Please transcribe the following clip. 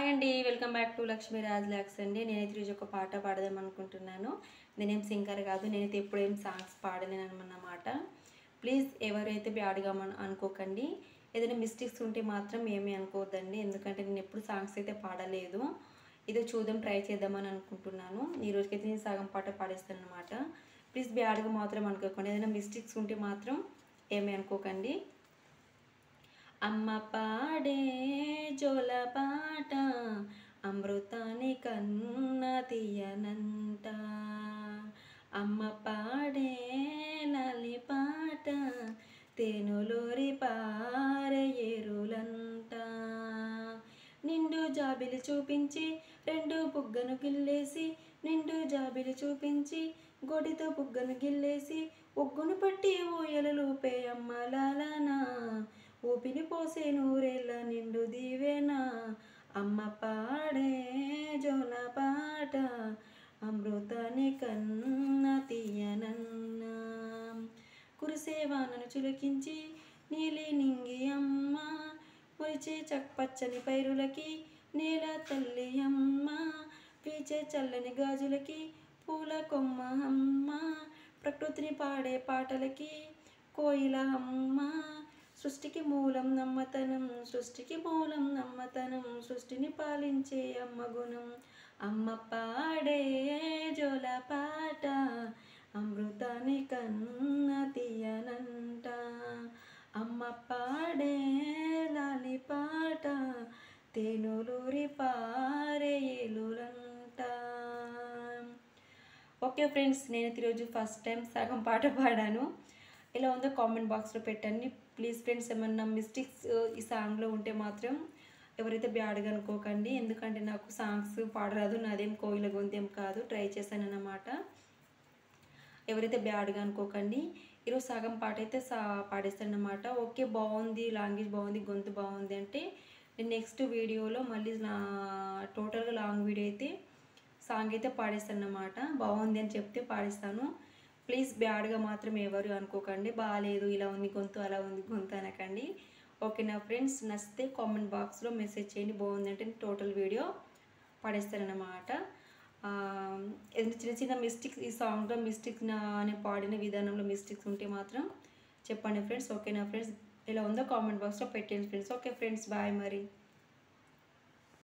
Hi అండి, welcome back to Lakshmi Raj lakhs అండి. నేనైతే ఈరోజు ఒక పాట పాడదాం అనుకుంటున్నాను. నేనేం సింగర్ కాదు, నేనైతే ఎప్పుడేం సాంగ్స్ పాడలేను అన్నమాట. ప్లీజ్ ఎవరైతే బ్యాడ్గా అనుకోకండి. ఏదైనా మిస్టేక్స్ ఉంటే మాత్రం ఏమీ అనుకోవద్దండి, ఎందుకంటే నేను ఎప్పుడు సాంగ్స్ అయితే పాడలేదు. ఇదో చూద్దాం, ట్రై చేద్దామని అనుకుంటున్నాను. ఈ రోజుకైతే నేను సగం పాట పాడేస్తాను అనమాట. ప్లీజ్ బ్యాడ్గా మాత్రం అనుకోకండి, ఏదైనా మిస్టేక్స్ ఉంటే మాత్రం ఏమీ అనుకోకండి. అమ్మ పాడే జోల పాట అమృతాని కన్న తీయనంట. అమ్మ పాడే లాలి పాట తేనులోరి పారే ఏరులంట. నిండు జాబిలి చూపించి రెండు బుగ్గను గిల్లేసి, నిండు జాబిలి చూపించి గొడితో బుగ్గను గిల్లేసి, ఒగ్గును పట్టి ఊయలలోపే అమ్మ లాలనా, ఊపిని పోసే నూరేళ్ళ నిండు దీవేనా. అమ్మ పాడే జోల పాట అమృతాని కన్న తీయనన్నా. కురిసేవానను చులకించి నీలి నింగి అమ్మ, మురిచే చక్కపచ్చని పైరులకి నేల తల్లి అమ్మ, పీచే చల్లని గాజులకి పూల కొమ్మ అమ్మ, ప్రకృతిని పాడే పాటలకి కోయిల అమ్మ. సృష్టికి మూలం నమ్మతనం, సృష్టికి మూలం నమ్మతనం, సృష్టిని పాలించే అమ్మ గుణం. అమ్మ పాడే జోల పాట అమృతాని కన్న తీయనంట. అమ్మ పాడే లాలి పాట తేనులూరి పారే ఏలులంట. ఓకే ఫ్రెండ్స్, నేను ఈరోజు ఫస్ట్ టైం సగం పాట పాడాను. ఎలా ఉందో కామెంట్ బాక్స్లో పెట్టండి ప్లీజ్ ఫ్రెండ్స్. ఏమన్నా మిస్టేక్స్ ఈ సాంగ్లో ఉంటే మాత్రం ఎవరైతే బ్యాడ్గా అనుకోకండి, ఎందుకంటే నాకు సాంగ్స్ పాడరాదు, నాదేం కోయిల గొంతేం కాదు, ట్రై చేశాను అన్నమాట. ఎవరైతే బ్యాడ్గా అనుకోకండి. ఈరోజు సగం పాట అయితే పాడేస్తాను అన్నమాట. ఓకే, బాగుంది, లాంగ్వేజ్ బాగుంది, గొంతు బాగుంది అంటే నేను నెక్స్ట్ వీడియోలో మళ్ళీ నా టోటల్గా లాంగ్ వీడియో అయితే సాంగ్ అయితే పాడేస్తాను అన్నమాట. బాగుంది అని చెప్తే పాడేస్తాను. ప్లీజ్ బ్యాడ్గా మాత్రం ఎవరు అనుకోకండి, బాగాలేదు, ఇలా ఉంది గొంతు, అలా ఉంది గొంతు అనకండి. ఓకేనా ఫ్రెండ్స్, నచ్చితే కామెంట్ బాక్స్లో మెసేజ్ చేయండి, బాగుందంటే టోటల్ వీడియో పాడేస్తారనమాట. ఏదైనా చిన్న చిన్న మిస్టేక్స్ ఈ సాంగ్లో మిస్టేక్స్ నేను పాడిన విధానంలో మిస్టేక్స్ ఉంటే మాత్రం చెప్పండి ఫ్రెండ్స్. ఓకేనా ఫ్రెండ్స్, ఇలా ఉందో కామెంట్ బాక్స్లో పెట్టండి ఫ్రెండ్స్. ఓకే ఫ్రెండ్స్, బాయ్ మరి.